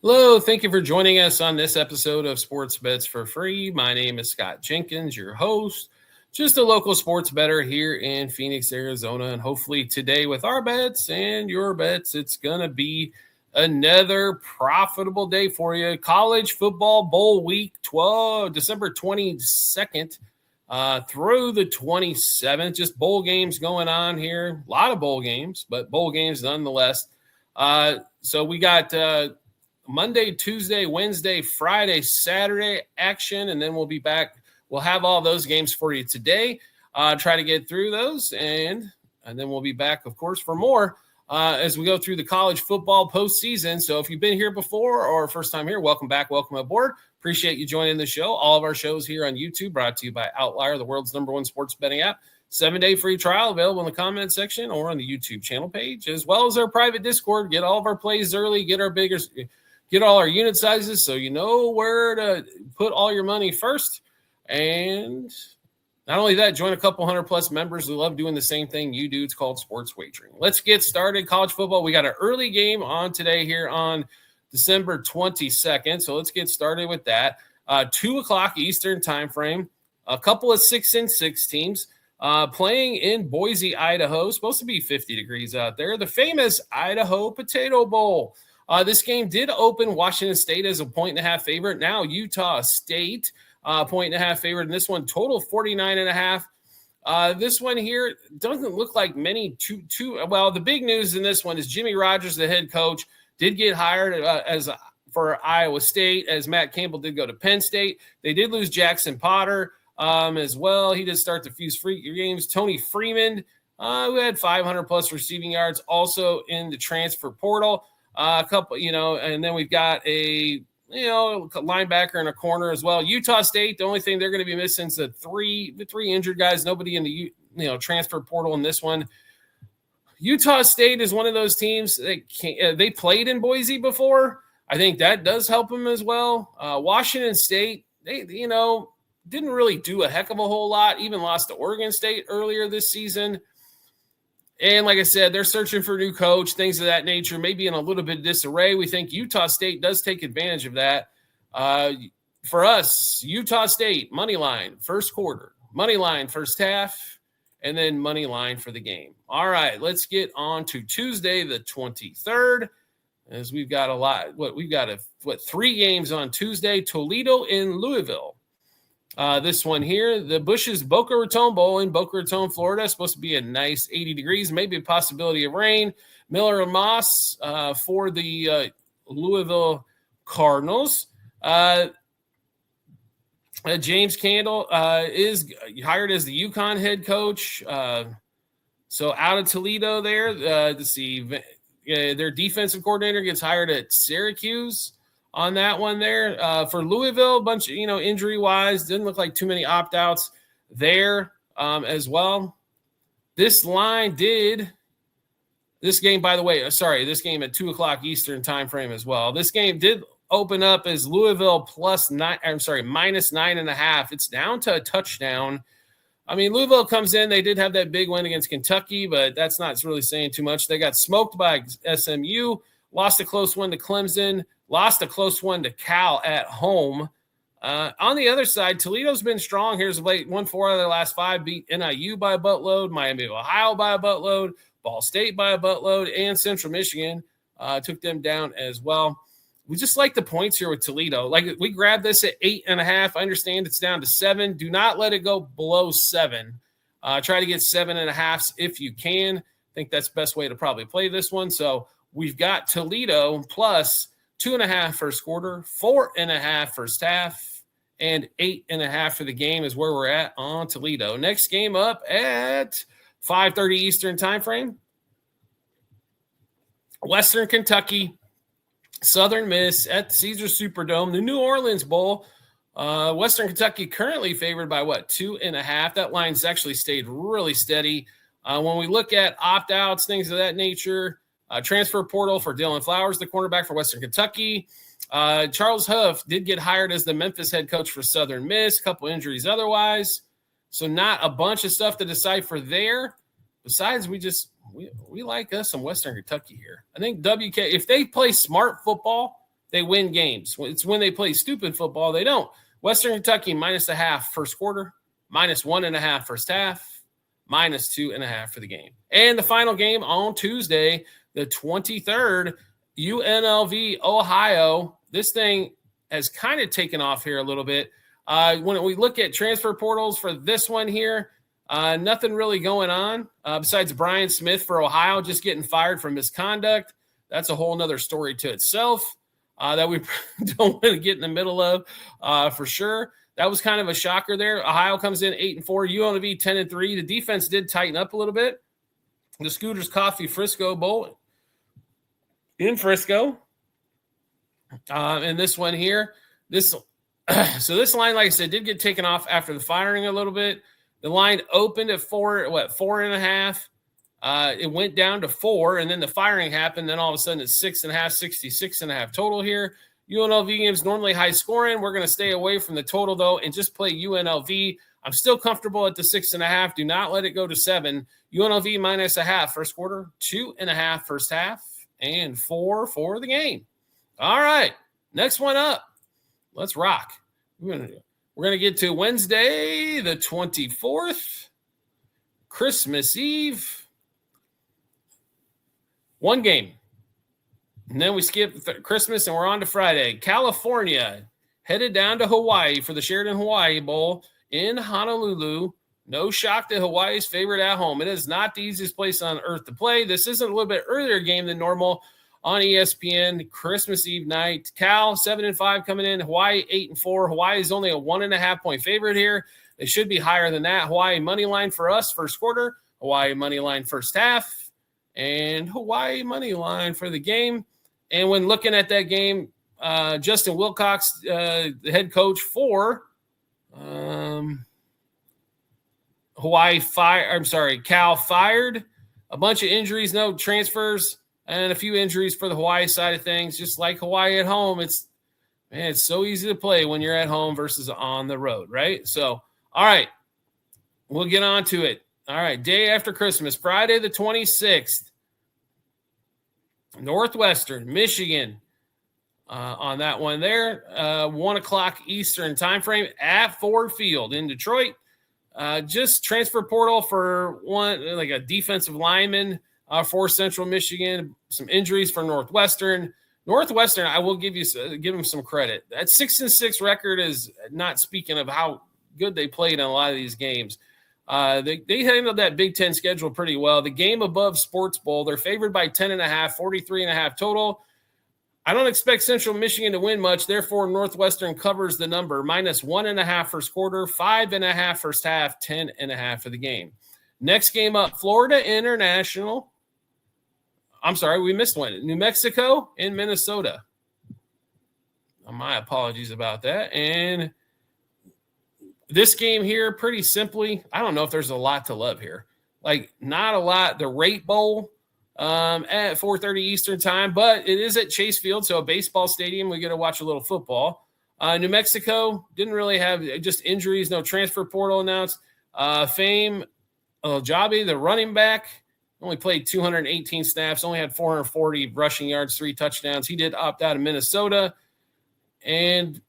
Hello, thank you for joining us on this episode of Sports Bets for Free. My name is Scott Jenkins, your host, just a local sports bettor here in Phoenix, Arizona. And hopefully today with our bets and your bets, it's going to be another profitable day for you. College football bowl week 12, December 22nd through the 27th. Just bowl games going on here. A lot of bowl games, but bowl games nonetheless. So we got Monday, Tuesday, Wednesday, Friday, Saturday action, and then we'll be back. We'll have all those games for you today. Try to get through those, and then we'll be back, of course, for more as we go through the college football postseason. So if you've been here before or first time here, welcome back, welcome aboard. Appreciate you joining the show. All of our shows here on YouTube brought to you by Outlier, the world's #1 sports betting app. 7-day free trial available in the comment section or on the YouTube channel page, as well as our private Discord. Get all of our plays early, get all our unit sizes so you know where to put all your money first. And not only that, join a couple hundred plus members who love doing the same thing you do. It's called sports wagering. Let's get started. College football. We got an early game on today here on December 22nd. So let's get started with that. 2 o'clock Eastern time frame. A couple of 6-6 teams playing in Boise, Idaho. Supposed to be 50 degrees out there. The famous Idaho Potato Bowl. This game did open Washington State as a 1.5 favorite. Now Utah State 1.5 favorite. And this one total 49.5. This one here doesn't look like many well, the big news in this one is Jimmy Rogers, the head coach, did get hired for Iowa State, as Matt Campbell did go to Penn State. They did lose Jackson Potter as well. He did start the few free games. Tony Freeman, who had 500 plus receiving yards, also in the transfer portal. A couple, and then we've got a, linebacker in a corner as well. Utah State, the only thing they're going to be missing is the three injured guys. Nobody in the, transfer portal in this one. Utah State is one of those teams that they played in Boise before. I think that does help them as well. Washington State, they, didn't really do a heck of a whole lot, even lost to Oregon State earlier this season. And like I said, they're searching for a new coach, things of that nature, maybe in a little bit of disarray. We think Utah State does take advantage of that. For us, Utah State, money line, first quarter, money line, first half, and then money line for the game. All right, let's get on to Tuesday, the 23rd, as we've got a lot. We've got 3 games on Tuesday, Toledo and Louisville. This one here, the Bush's Boca Raton Bowl in Boca Raton, Florida. Supposed to be a nice 80 degrees, maybe a possibility of rain. Miller and Moss for the Louisville Cardinals. James Candle is hired as the UConn head coach. So out of Toledo there, to see their defensive coordinator gets hired at Syracuse. On that one there for Louisville, a bunch of, injury-wise, didn't look like too many opt-outs there as well. This game, by the way, this game at 2 o'clock Eastern time frame as well. This game did open up as Louisville minus 9.5. It's down to a touchdown. I mean, Louisville comes in. They did have that big win against Kentucky, but that's not really saying too much. They got smoked by SMU, lost a close one to Clemson, lost a close one to Cal at home. On the other side, Toledo's been strong here as of late. Won 4 out of their last 5, beat NIU by a buttload, Miami of Ohio by a buttload, Ball State by a buttload, and Central Michigan took them down as well. We just like the points here with Toledo. Like, we grabbed this at 8.5. I understand it's down to 7. Do not let it go below 7. Try to get 7.5 if you can. I think that's the best way to probably play this one. So we've got Toledo plus 2.5 first quarter, 4.5 first half, and 8.5 for the game is where we're at on Toledo. Next game up at 5:30 Eastern time frame. Western Kentucky, Southern Miss at the Caesars Superdome, the New Orleans Bowl. Western Kentucky currently favored by 2.5. That line's actually stayed really steady. When we look at opt-outs, things of that nature, transfer portal for Dylan Flowers, the cornerback for Western Kentucky. Charles Huff did get hired as the Memphis head coach for Southern Miss. A couple injuries otherwise. So not a bunch of stuff to decipher there. Besides, we like us some Western Kentucky here. I think WK, if they play smart football, they win games. It's when they play stupid football, they don't. Western Kentucky -0.5 first quarter, -1.5 first half, -2.5 for the game. And the final game on Tuesday, the 23rd, UNLV, Ohio. This thing has kind of taken off here a little bit. When we look at transfer portals for this one here, nothing really going on besides Brian Smith for Ohio just getting fired for misconduct. That's a whole nother story to itself that we don't want to get in the middle of for sure. That was kind of a shocker there. Ohio comes in 8-4, UNLV 10-3. The defense did tighten up a little bit. The Scooters Coffee Frisco Bowl in Frisco. And this one here, so this line, like I said, did get taken off after the firing a little bit. The line opened at 4.5. It went down to 4, and then the firing happened. Then all of a sudden it's 6.5, 66.5 total here. UNLV games normally high scoring. We're going to stay away from the total though and just play UNLV. I'm still comfortable at the 6.5. Do not let it go to 7. UNLV -0.5 first quarter, 2.5 first half, and 4 for the game. All right, next one up. Let's rock. We're going to get to Wednesday, the 24th, Christmas Eve. One game. And then we skip Christmas and we're on to Friday. California headed down to Hawaii for the Sheridan Hawaii Bowl in Honolulu. No shock that Hawaii's favorite at home. It is not the easiest place on earth to play. This is a little bit earlier game than normal on ESPN, Christmas Eve night. Cal 7-5 coming in. Hawaii 8-4. Hawaii is only a 1.5 point favorite here. They should be higher than that. Hawaii money line for us first quarter. Hawaii money line first half, and Hawaii money line for the game. And when looking at that game, Justin Wilcox, the head coach for Cal fired. A bunch of injuries, no transfers, and a few injuries for the Hawaii side of things. Just like Hawaii at home, it's so easy to play when you're at home versus on the road, right? So, all right, we'll get on to it. All right, day after Christmas, Friday the 26th, Northwestern, Michigan. On that one there, 1 o'clock Eastern time frame at Ford Field in Detroit. Just transfer portal for one, like a defensive lineman for Central Michigan. Some injuries for Northwestern. Northwestern, I will give them some credit. That 6-6 record is not speaking of how good they played in a lot of these games. They handled that Big Ten schedule pretty well. The game above Sports Bowl, they're favored by 10.5, 43.5 total. I don't expect Central Michigan to win much. Therefore, Northwestern covers the number. -1.5 first quarter, 5.5 first half, 10.5 for the game. Next game up, Florida International. I'm sorry, we missed one. New Mexico and Minnesota. My apologies about that. And this game here, pretty simply, I don't know if there's a lot to love here. Like, not a lot. The Rate Bowl at 4:30 Eastern time, but it is at Chase Field, so a baseball stadium. We get to watch a little football. New Mexico didn't really have just injuries, no transfer portal announced. Fame Jabi, the running back, only played 218 snaps, only had 440 rushing yards, 3 touchdowns. He did opt out of Minnesota. And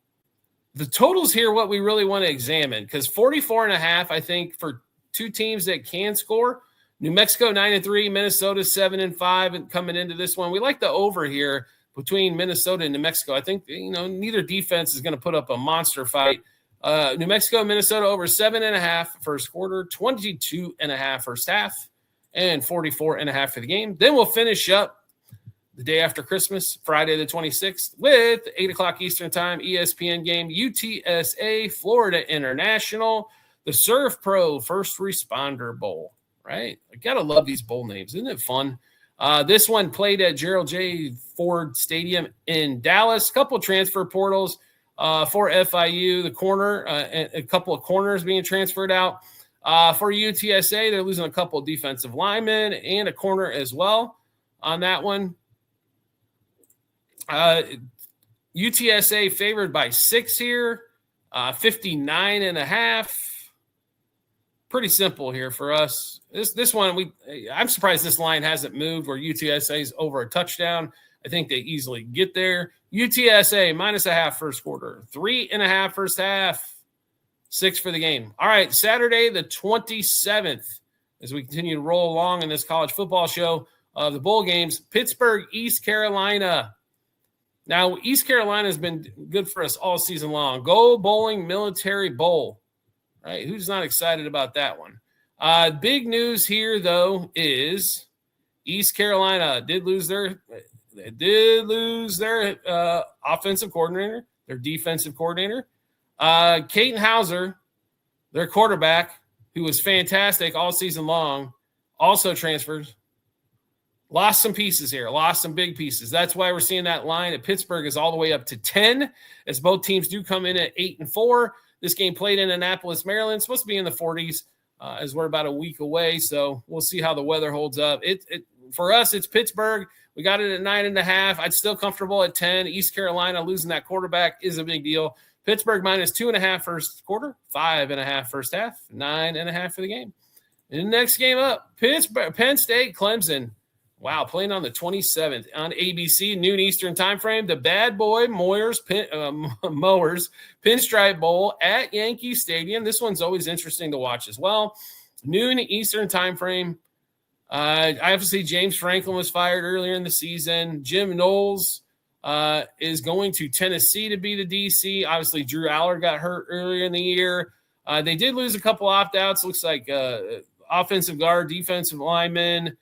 the totals here, what we really want to examine, because 44.5, I think, for two teams that can score. New Mexico 9-3, Minnesota 7-5, and coming into this one, we like the over here between Minnesota and New Mexico. I think neither defense is going to put up a monster fight. New Mexico, Minnesota over 7.5 first quarter, 22.5 first half, and 44.5 for the game. Then we'll finish up the day after Christmas, Friday the 26th, with 8 o'clock Eastern time, ESPN game, UTSA, Florida International, the Surf Pro First Responder Bowl. Right? I got to love these bowl names. Isn't it fun? This one played at Gerald J. Ford Stadium in Dallas. Couple transfer portals for FIU, the corner, a couple of corners being transferred out. For UTSA, they're losing a couple of defensive linemen and a corner as well on that one. UTSA favored by 6 here, 59.5. Pretty simple here for us. This one, I'm surprised this line hasn't moved where UTSA is over a touchdown. I think they easily get there. UTSA -0.5 first quarter, 3.5 first half, 6 for the game. All right, Saturday the 27th, as we continue to roll along in this college football show of the bowl games, Pittsburgh, East Carolina. Now, East Carolina has been good for us all season long. Go Bowling Military Bowl. Right? Who's not excited about that one? Big news here, though, is East Carolina did lose their offensive coordinator, their defensive coordinator. Caden Hauser, their quarterback, who was fantastic all season long, also transferred. Lost some pieces here, lost some big pieces. That's why we're seeing that line at Pittsburgh is all the way up to 10, as both teams do come in at 8-4. This game played in Annapolis, Maryland. It's supposed to be in the 40s, as we're about a week away. So we'll see how the weather holds up. For us, it's Pittsburgh. We got it at 9.5. I'd still comfortable at 10. East Carolina losing that quarterback is a big deal. Pittsburgh -2.5 first quarter, 5.5 first half, 9.5 for the game. And the next game up, Penn State, Clemson. Wow, playing on the 27th on ABC, noon Eastern time frame. The Bad Boy Mowers Pinstripe Bowl at Yankee Stadium. This one's always interesting to watch as well. Noon Eastern time frame. Obviously, James Franklin was fired earlier in the season. Jim Knowles is going to Tennessee to be the DC. Obviously, Drew Aller got hurt earlier in the year. They did lose a couple opt-outs. Looks like offensive guard, defensive lineman,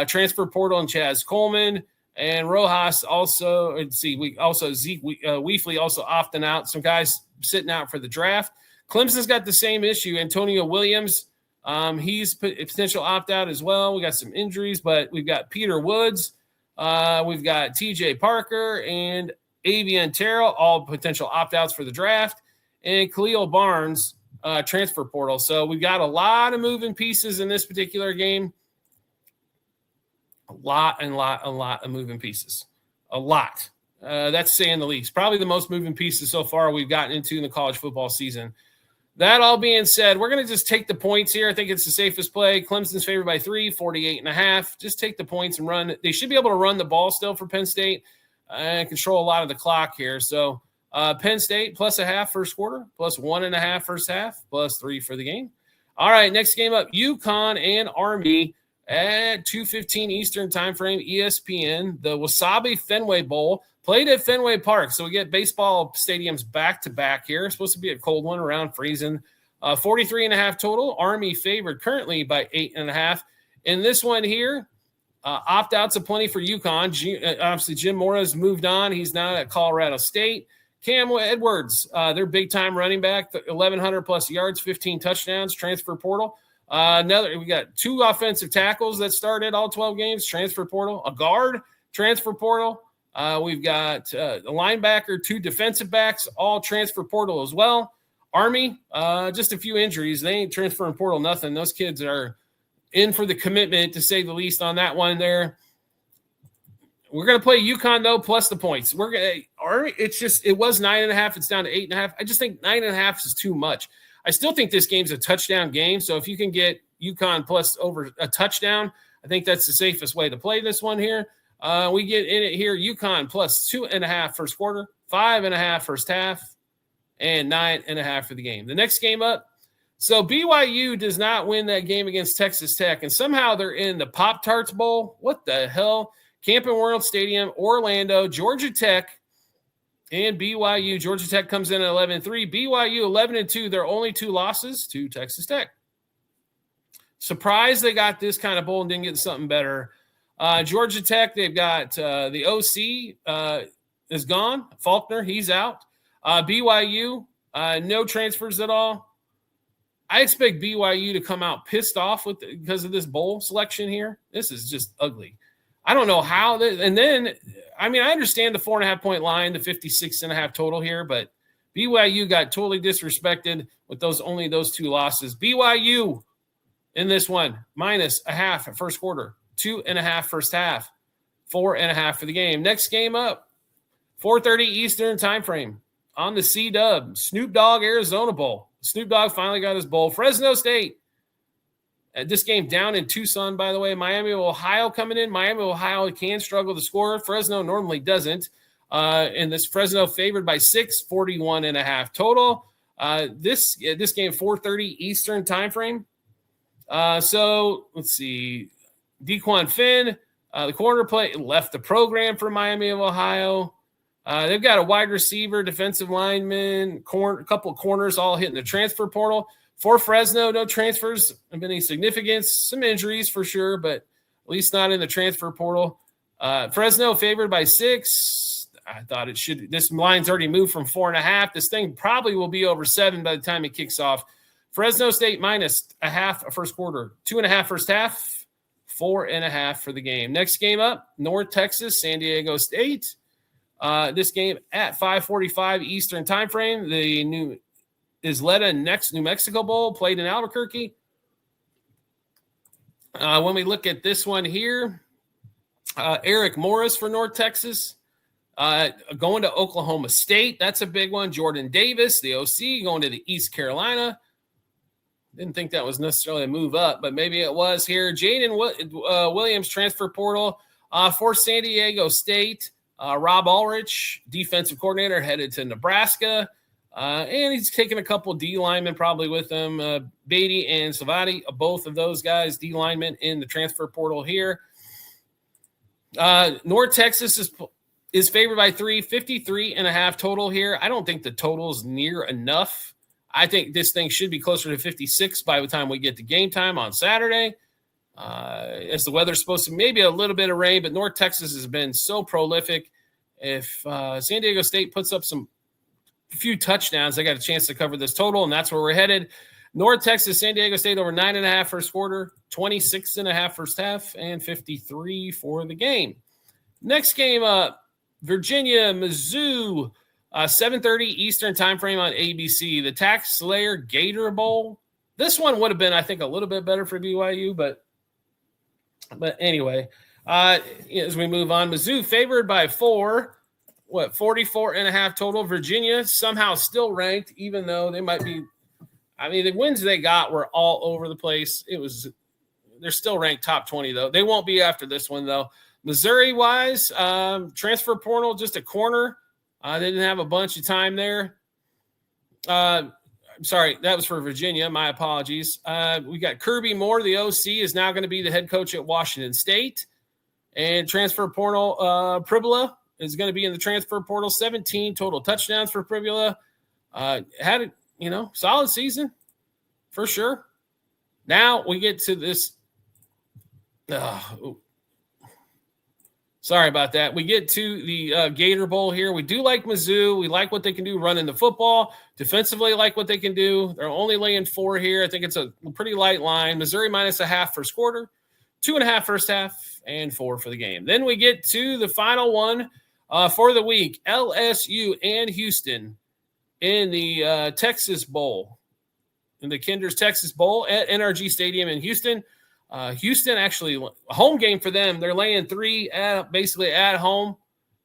transfer portal, and Chaz Coleman. And Rojas also, Zeke Weefley also opting out. Some guys sitting out for the draft. Clemson's got the same issue. Antonio Williams, he's a potential opt-out as well. We got some injuries, but we've got Peter Woods. We've got TJ Parker and Avian Terrell, all potential opt-outs for the draft. And Khalil Barnes, transfer portal. So we've got a lot of moving pieces in this particular game. A lot of moving pieces. A lot. That's saying the least. Probably the most moving pieces so far we've gotten into in the college football season. That all being said, we're going to just take the points here. I think it's the safest play. Clemson's favored by 3, 48.5. Just take the points and run. They should be able to run the ball still for Penn State and control a lot of the clock here. So Penn State +0.5 first quarter, +1.5 first half, +3 for the game. All right, next game up, UConn and Army at 2:15 Eastern time frame, ESPN. The Wasabi Fenway Bowl played at Fenway Park. So we get baseball stadiums back-to-back here. It's supposed to be a cold one, around freezing. 43.5 total. Army favored currently by 8.5. In this one here, opt-outs aplenty for UConn. Obviously, Jim Mora's moved on. He's now at Colorado State. Cam Edwards, their big-time running back, 1,100-plus yards, 15 touchdowns, transfer portal. We got 2 offensive tackles that started all 12 games, transfer portal. A guard, transfer portal. We've got a linebacker, 2 defensive backs, all transfer portal as well. Army, just a few injuries. They ain't transferring portal, nothing. Those kids are in for the commitment, to say the least, on that one there. We're going to play UConn, though, plus the points. Army, it was 9.5. It's down to 8.5. I just think 9.5 is too much. I still think this game's a touchdown game. So if you can get UConn plus over a touchdown, I think that's the safest way to play this one here. We get in it here, UConn plus 2.5 first quarter, 5.5 first half, and 9.5 for the game. The next game up, so BYU does not win that game against Texas Tech, and somehow they're in the Pop-Tarts Bowl. What the hell? Camping World Stadium, Orlando, Georgia Tech, and BYU. Georgia Tech comes in at 11-3. BYU 11-2. Their only 2 losses to Texas Tech. Surprised they got this kind of bowl and didn't get something better. Georgia Tech, they've got the OC is gone. Faulkner, he's out. BYU, no transfers at all. I expect BYU to come out pissed off because of this bowl selection here. This is just ugly. I don't know how. And then, I understand the 4.5-point line, the 56.5 total here, but BYU got totally disrespected with only those 2 losses. BYU in this one, -0.5 at first quarter, 2.5 first half, 4.5 for the game. Next game up, 4:30 Eastern time frame on the C-Dub, Snoop Dogg Arizona Bowl. Snoop Dogg finally got his bowl. Fresno State This game down in Tucson, by the way. Miami of Ohio coming in. Miami of Ohio can struggle to score. Fresno normally doesn't. And this Fresno favored by 6, 41.5 total. This game 4:30 Eastern time frame. So let's see. Dequan Finn, the corner play, left the program for Miami of Ohio. They've got a wide receiver, defensive lineman, a couple of corners all hitting the transfer portal. For Fresno, no transfers of any significance. Some injuries for sure, but at least not in the transfer portal. Fresno favored by 6. I thought it should. This line's already moved from 4.5. This thing probably will be over 7 by the time it kicks off. Fresno State minus a half a first quarter, 2.5 first half, 4.5 for the game. Next game up, North Texas, San Diego State. This game at 5:45 Eastern time frame. The new Isleta next New Mexico Bowl played in Albuquerque. When we look at this one here, Eric Morris for North Texas going to Oklahoma State. That's a big one. Jordan Davis, the OC, going to the East Carolina. Didn't think that was necessarily a move up, but maybe it was here. Jaden Williams transfer portal for San Diego State. Rob Ulrich, defensive coordinator, headed to Nebraska. And he's taking a couple D linemen probably with him. Beatty and Savati, both of those guys, D linemen in the transfer portal here. North Texas is favored by 3, 53.5 total here. I don't think the total's near enough. I think this thing should be closer to 56 by the time we get to game time on Saturday. As the weather's supposed to, maybe a little bit of rain, but North Texas has been so prolific. If San Diego State puts up a few touchdowns, they got a chance to cover this total, and that's where we're headed. North Texas, San Diego State over 9.5 first quarter, 26.5 first half, and 53 for the game. Next game up, Virginia, Mizzou, 7:30 Eastern time frame on ABC. The Tax Slayer Gator Bowl. This one would have been, I think, a little bit better for BYU, but anyway, as we move on, Mizzou favored by 4. 44.5 total. Virginia somehow still ranked, even though they might be. I mean, the wins they got were all over the place. They're still ranked top 20 though. They won't be after this one though. Missouri wise, transfer portal, just a corner. They didn't have a bunch of time there. I'm sorry, that was for Virginia. My apologies. We got Kirby Moore, the OC, is now going to be the head coach at Washington State. And transfer portal, Pribula is going to be in the transfer portal. 17 total touchdowns for Pribula. Had a solid season for sure. Now we get to this. Sorry about that. We get to the Gator Bowl here. We do like Mizzou. We like what they can do running the football. Defensively, like what they can do. They're only laying 4 here. I think it's a pretty light line. Missouri minus a half first quarter, 2.5 first half, and 4 for the game. Then we get to the final one for the week. LSU and Houston in the Texas Bowl, in the Kinder's Texas Bowl at NRG Stadium in Houston. Houston actually a home game for them. They're laying 3 basically at home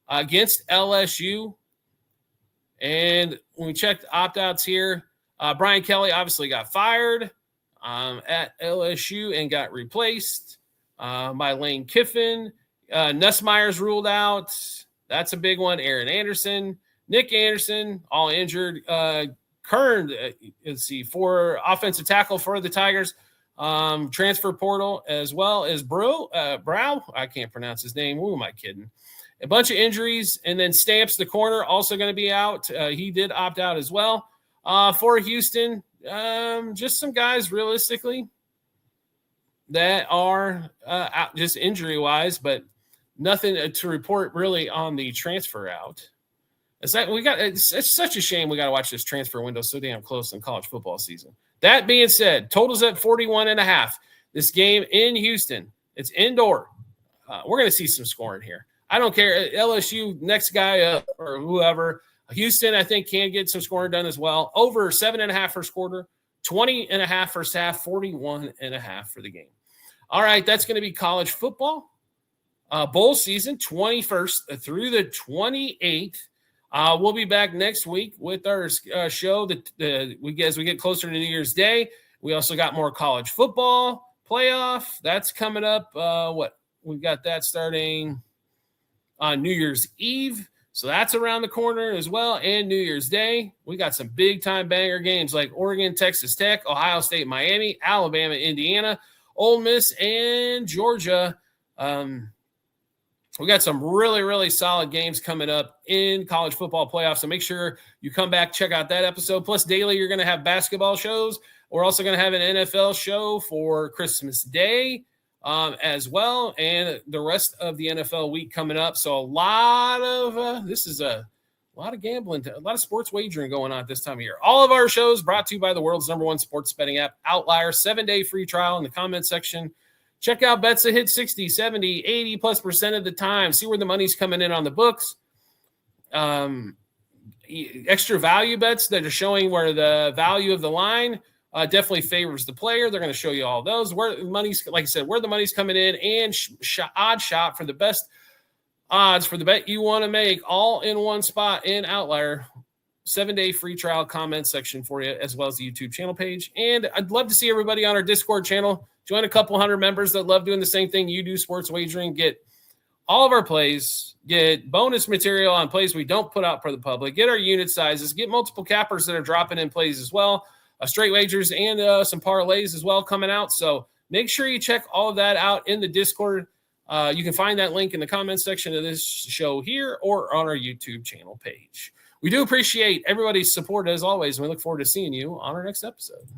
against LSU. And when we check the opt-outs here, Brian Kelly obviously got fired at LSU and got replaced by Lane Kiffin. Nussmeier's ruled out. That's a big one. Aaron Anderson, Nick Anderson, all injured. Kern, let's see, for offensive tackle for the Tigers. Transfer portal as well as Brow. I can't pronounce his name. Who am I kidding? A bunch of injuries. And then Stamps, the corner, also going to be out. He did opt out as well. For Houston, just some guys realistically that are out just injury-wise, but nothing to report really on the transfer out. It's such a shame we got to watch this transfer window so damn close in college football season. That being said, totals at 41.5. This game in Houston, it's indoor. We're going to see some scoring here. I don't care. LSU, next guy up or whoever. Houston, I think, can get some scoring done as well. Over 7.5 first quarter, 20.5 first half, 41.5 for the game. All right, that's going to be college football. Bowl season, 21st through the 28th. We'll be back next week with our show as we get closer to New Year's Day. We also got more college football, playoff. That's coming up. We've got that starting on New Year's Eve. So that's around the corner as well. And New Year's Day. We got some big time banger games like Oregon, Texas Tech, Ohio State, Miami, Alabama, Indiana, Ole Miss, and Georgia. We got some really, really solid games coming up in college football playoffs. So make sure you come back, check out that episode. Plus, daily, you're going to have basketball shows. We're also going to have an NFL show for Christmas Day as well, and the rest of the NFL week coming up. So a lot of a lot of gambling, a lot of sports wagering going on at this time of year. All of our shows brought to you by the world's #1 sports betting app, Outlier. 7-day free trial in the comment section. Check out bets that hit 60, 70, 80+% of the time. See where the money's coming in on the books. Extra value bets that are showing where the value of the line definitely favors the player. They're going to show you all those. Where the money's, like I said, where the money's coming in, and odd shot for the best odds for the bet you want to make, all in one spot in Outlier. 7-day free trial comment section for you, as well as the YouTube channel page. And I'd love to see everybody on our Discord channel. Join a couple hundred members that love doing the same thing you do, sports wagering. Get all of our plays, get bonus material on plays we don't put out for the public, get our unit sizes, get multiple cappers that are dropping in plays as well, straight wagers, and some parlays as well coming out. So make sure you check all of that out in the Discord. You can find that link in the comments section of this show here or on our YouTube channel page. We do appreciate everybody's support as always, and we look forward to seeing you on our next episode.